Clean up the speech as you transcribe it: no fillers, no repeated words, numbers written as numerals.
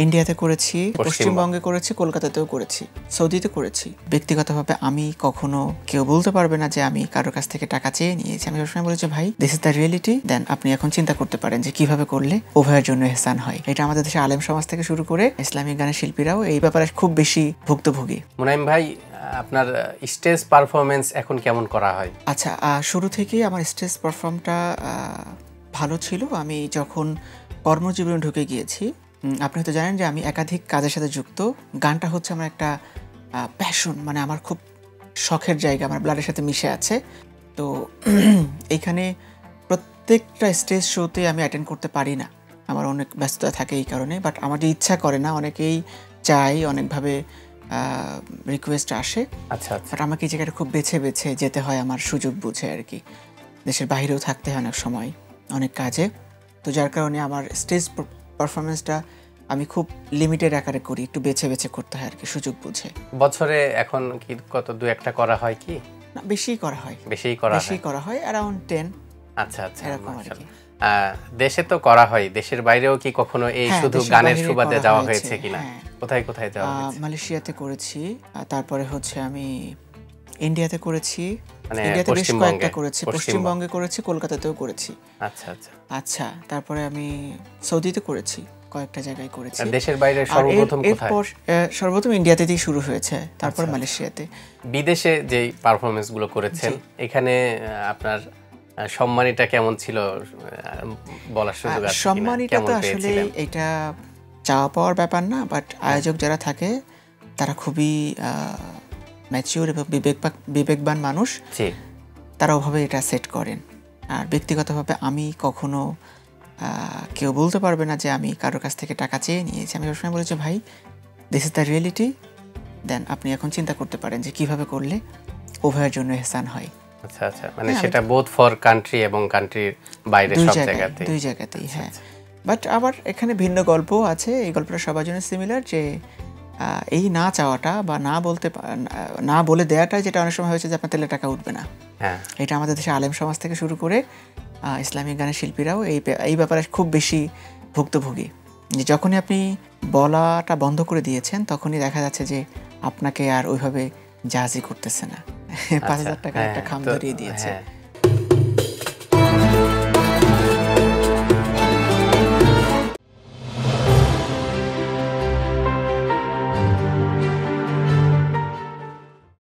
ইন্ডিয়াতে করেছি, পশ্চিমবঙ্গে করেছি, কলকাতাতেও করেছি, সৌদিতে করেছি। ব্যক্তিগতভাবে আমি কখনো কেউ বলতে পারবে না যে আমি কারোর কাছ থেকে টাকা চেয়ে নিয়েছি। আমি সবসময় বলেছি ভাই দিস ইজ দ্য রিয়েলিটি, দেন আপনি এখন চিন্তা করতে পারেন যে কিভাবে করলে উভয়ের জন্য এহসান হয়। এটা আমাদের দেশে আলেম সমাজ থেকে শুরু করে ইসলামিক গানের শিল্পীরাও এই ব্যাপারে খুব বেশি ভুক্তভোগী। মুনাইম ভাই, আপনার স্টেজ পারফরমেন্স এখন কেমন করা হয়? আচ্ছা, শুরু থেকেই আমার স্টেজ পারফর্মটা ভালো ছিল। আমি যখন কর্মজীবনে ঢুকে গিয়েছি, আপনি হয়তো জানেন যে আমি একাধিক কাজের সাথে যুক্ত। গানটা হচ্ছে আমার একটা প্যাশন, মানে আমার খুব শখের জায়গা, আমার ব্লাডের সাথে মিশে আছে। তো এইখানে প্রত্যেকটা স্টেজ শোতে আমি অ্যাটেন্ড করতে পারি না, আমার অনেক ব্যস্ততা থাকে এই কারণে। বাট আমার যে ইচ্ছা করে না, অনেকেই চাই, অনেকভাবে রিকোয়েস্ট আসে। আচ্ছা, বাট আমাকে এই জায়গাটা খুব বেছে বেছে যেতে হয়, আমার সুযোগ বুঝে আর কি। দেশের বাইরেও থাকতে হয় অনেক সময়, অনেক কাজে। তো যার কারণে আমার স্টেজ পারফরমেন্সটা আমি খুব লিমিটেড আকারে করি, একটু বেছে বেছে করতে হয় আর কি, সুযোগ বুঝে। বছরে এখন কি কত দু একটা করা হয় কি? না, বেশিই করা হয়, বেশি করা হয় অ্যারাউন্ড 10। আচ্ছা, এরকম আর কি। দেশে তো করা হয়, দেশের বাইরেও কি কখনো এই শুধু গানের সুবাদে যাওয়া হয়েছে কিনা? কোথায় কোথায় যাওয়া হয়েছে? মালয়েশিয়াতে করেছি, তারপরে হচ্ছে আমি ইন্ডিয়াতে করেছি, মানে ইন্ডিয়াতে বেশ কয়েকটা করেছি, পশ্চিমবঙ্গে করেছি, কলকাতাতেও করেছি। আচ্ছা আচ্ছা আচ্ছা, তারপরে আমি সৌদিতে করেছি, কয়েকটা জায়গায় করেছি। দেশের বাইরে সর্বপ্রথম কোথায়? এরপর সর্বপ্রথম ইন্ডিয়াতেই শুরু হয়েছে, তারপর মালয়েশিয়াতে। বিদেশে যে পারফরমেন্স গুলো করেছেন, এখানে আপনার সম্মানীটা কেমন ছিল বলার সুযোগ আছে? সম্মানীটা তো আসলে এটা চাওয়া পাওয়ার ব্যাপার না, বাট আয়োজক যারা থাকে তারা খুবই ম্যাচিওর এবং বিবেকবান মানুষ, তারা ওভাবে এটা সেট করেন। আর ব্যক্তিগতভাবে আমি কখনো কেউ বলতে পারবে না যে আমি কারোর কাছ থেকে টাকা চেয়ে নিয়েছি। আমি সবসময় বলেছি ভাই দিস ইজ দ্য রিয়েলিটি, দেন আপনি এখন চিন্তা করতে পারেন যে কিভাবে করলে উভয়ের জন্য এহসান হয়। আচ্ছা আচ্ছা, মানে সেটা বোথ ফর কান্ট্রি এবং কান্ট্রির বাইরে সব জায়গাতে, দুই জায়গাতেই। হ্যাঁ, বাট আবার এখানে ভিন্ন গল্প আছে। এই গল্পটা সবার জন্য সিমিলার, যে এই না চাওয়াটা বা না বলে দেওয়াটা, যেটা অনেক সময় হয়েছে যে আপনার তেলে টাকা উঠবে না। এটা আমাদের দেশে আলেম সমাজ থেকে শুরু করে ইসলামিক গানের শিল্পীরাও এই ব্যাপারে খুব বেশি ভুক্তভোগী। যে যখনই আপনি বলাটা বন্ধ করে দিয়েছেন, তখনই দেখা যাচ্ছে যে আপনাকে আর ওইভাবে জাহাজি করতেছে না, 5,000 টাকার একটা খাম ধরিয়ে দিয়েছে।